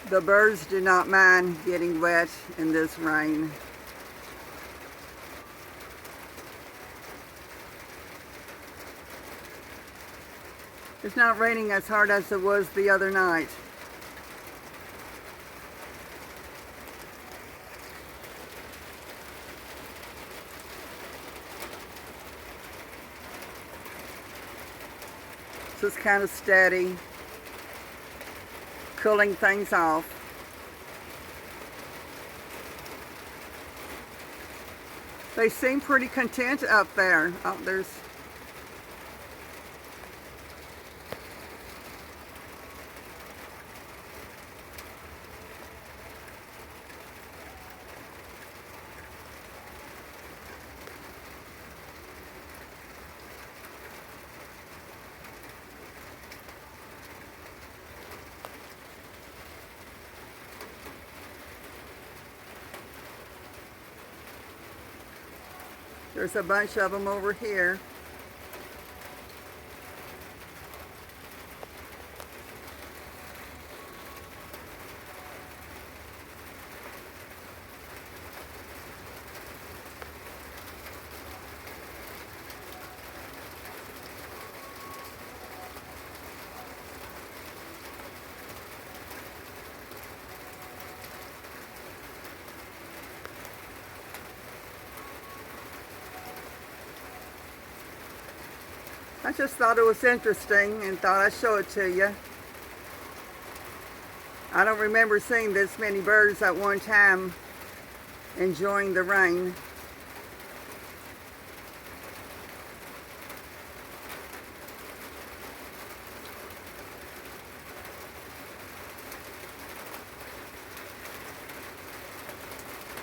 The birds do not mind getting wet in this rain. It's not raining as hard as it was the other night. So it's kind of steady, cooling things off. They seem pretty content up there. Oh, there's a bunch of them over here. I just thought it was interesting and thought I'd show it to you. I don't remember seeing this many birds at one time enjoying the rain.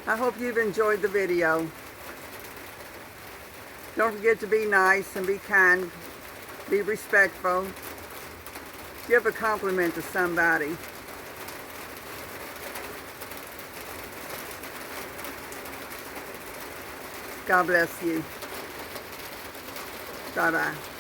I hope you've enjoyed the video. Don't forget to be nice and be kind. Be respectful. Give a compliment to somebody. God bless you. Bye-bye.